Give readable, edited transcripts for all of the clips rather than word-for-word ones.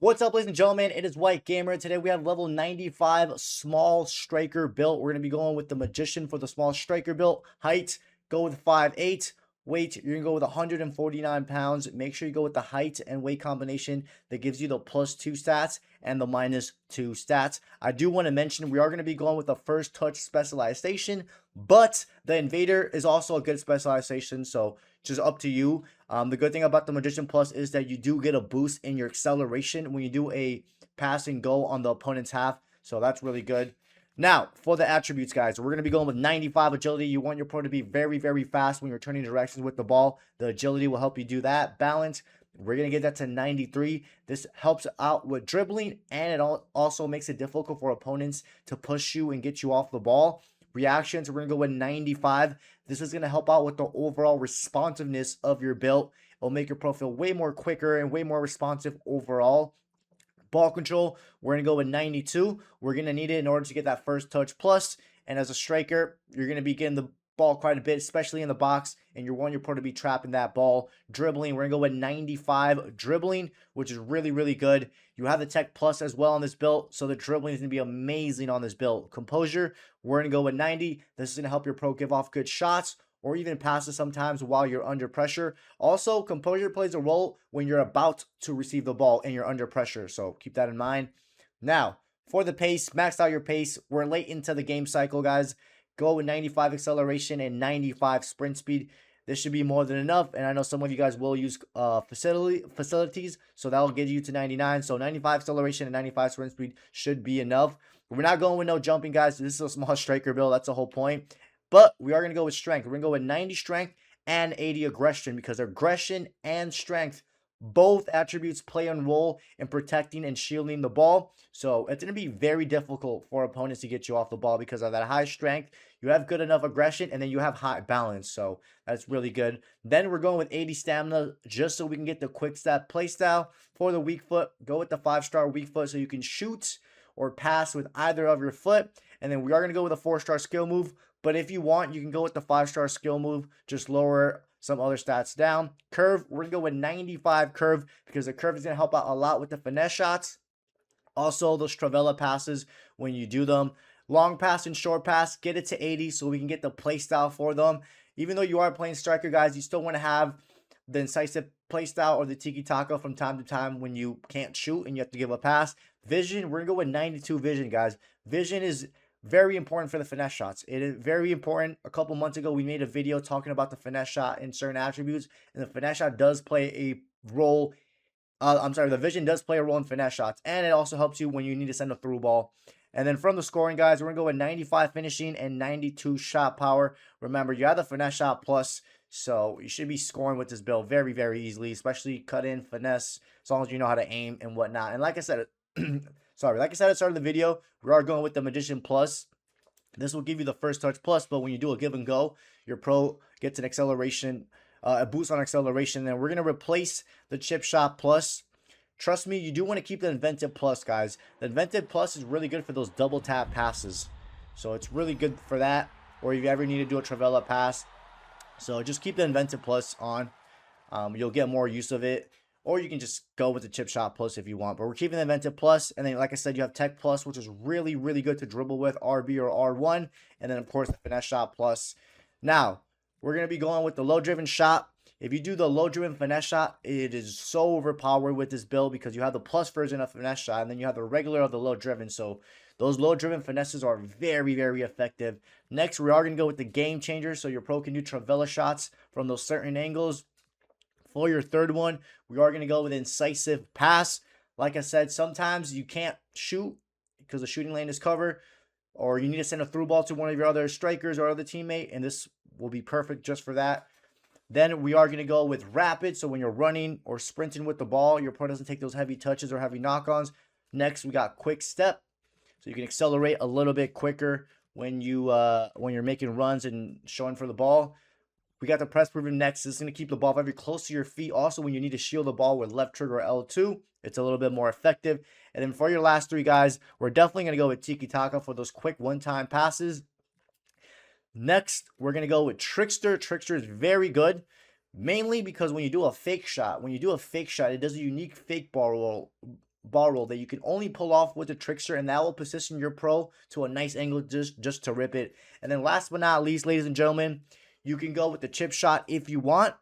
What's up, ladies and gentlemen? It is White Gamer. Today we have level 95 small striker build. We're going to be going with the Magician for the small striker build. Height, go with 5'8". Weight, you're going to go with 149 pounds. Make sure you go with the height and weight combination that gives you the +2 stats and the -2 stats. I do want to mention we are going to be going with the first touch specialization, but the Invader is also a good specialization, so just up to you. The good thing about the Magician Plus is that you do get a boost in your acceleration when you do a pass and go on the opponent's half. So that's really good. Now, for the attributes, guys, we're going to be going with 95 agility. You want your pro to be very, very fast when you're turning directions with the ball. The agility will help you do that. Balance, we're going to get that to 93. This helps out with dribbling, and it also makes it difficult for opponents to push you and get you off the ball. Reactions, we're going to go with 95. This is going to help out with the overall responsiveness of your build. It'll make your profile way more quicker and way more responsive overall. Ball control, we're going to go with 92. We're going to need it in order to get that first touch plus. And as a striker, you're going to be getting the ball quite a bit, especially in the box, and you want your pro to be trapping that ball. Dribbling, we're going to go with 95 dribbling, which is really, really good. You have the tech plus as well on this build, so the dribbling is going to be amazing on this build. Composure, we're going to go with 90. This is going to help your pro give off good shots or even passes sometimes while you're under pressure. Also, composure plays a role when you're about to receive the ball and you're under pressure, so keep that in mind. Now, for the pace, max out your pace. We're late into the game cycle, guys. Go with 95 acceleration and 95 sprint speed. This should be more than enough, and I know some of you guys will use facilities, so that will get you to 99. So 95 acceleration and 95 sprint speed should be enough. We're not going with no jumping, guys. This is a small striker build. That's the whole point. But we are going to go with strength. We're going to go with 90 strength and 80 aggression, because aggression and strength, both attributes play a role in protecting and shielding the ball. So it's going to be very difficult for opponents to get you off the ball because of that high strength. You have good enough aggression, and then you have high balance. So that's really good. Then we're going with 80 stamina just so we can get the quick step playstyle. For the weak foot, go with the 5-star weak foot so you can shoot or pass with either of your foot. And then we are going to go with a 4-star skill move. But if you want, you can go with the 5-star skill move. Just lower some other stats down. Curve, we're going to go with 95 curve because the curve is going to help out a lot with the finesse shots. Also, those Travella passes when you do them. Long pass and short pass, get it to 80 so we can get the play style for them. Even though you are playing striker, guys, you still want to have the incisive play style or the tiki-taka from time to time when you can't shoot and you have to give a pass. Vision, we're going to go with 92 vision, guys. Vision is very important for the finesse shots. It is very important. A couple months ago, we made a video talking about the finesse shot and certain attributes, and the finesse shot does play a role. The vision does play a role in finesse shots, and it also helps you when you need to send a through ball. And then from the scoring, guys, we're going to go with 95 finishing and 92 shot power. Remember, you have the finesse shot plus, so you should be scoring with this build very, very easily, especially cut in, finesse, as long as you know how to aim and whatnot. And like I said, like I said at the start of the video, we are going with the Magician Plus. This will give you the first touch plus, but when you do a give and go, your pro gets an acceleration, a boost on acceleration. And we're going to replace the chip shot plus. Trust me, you do want to keep the invented plus, guys. The invented plus is really good for those double tap passes. So it's really good for that. Or if you ever need to do a Travella pass. So just keep the invented plus on. You'll get more use of it. Or you can just go with the chip shot plus if you want. But we're keeping the invented plus. And then, like I said, you have tech plus, which is really, really good to dribble with, RB or R1. And then, of course, the finesse shot plus. Now, we're going to be going with the low-driven shot. If you do the low-driven finesse shot, it is so overpowered with this build because you have the plus version of finesse shot, and then you have the regular of the low-driven. So those low-driven finesses are very, very effective. Next, we are going to go with the game changer, so your pro can do Travella shots from those certain angles. For your third one, we are going to go with incisive pass. Like I said, sometimes you can't shoot because the shooting lane is covered, or you need to send a through ball to one of your other strikers or other teammate, and this will be perfect just for that. Then we are going to go with rapid, so when you're running or sprinting with the ball, your pro doesn't take those heavy touches or heavy knock-ons. Next, we got quick step, so you can accelerate a little bit quicker when you're making runs and showing for the ball. We got the press proven next. This is going to keep the ball very close to your feet. Also, when you need to shield the ball with left trigger L2, it's a little bit more effective. And then for your last three, guys, we're definitely going to go with tiki-taka for those quick one-time passes. Next, we're going to go with Trickster. Trickster is very good, mainly because when you do a fake shot, it does a unique fake ball roll. ball roll that you can only pull off with the trickster, and that will position your pro to a nice angle just to rip it. And then last but not least, ladies and gentlemen, you can go with the chip shot if you want,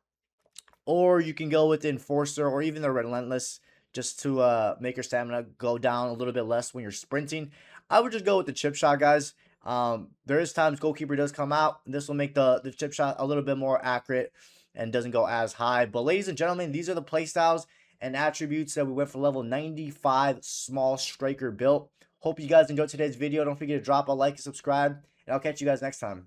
or you can go with the enforcer or even the relentless just to make your stamina go down a little bit less when you're sprinting. I would just go with the chip shot, guys. There is times goalkeeper does come out. This will make the chip shot a little bit more accurate and doesn't go as high. But ladies and gentlemen, these are the play styles and attributes that we went for level 95 small striker built. Hope you guys enjoyed today's video. Don't forget to drop a like and subscribe, and I'll catch you guys next time.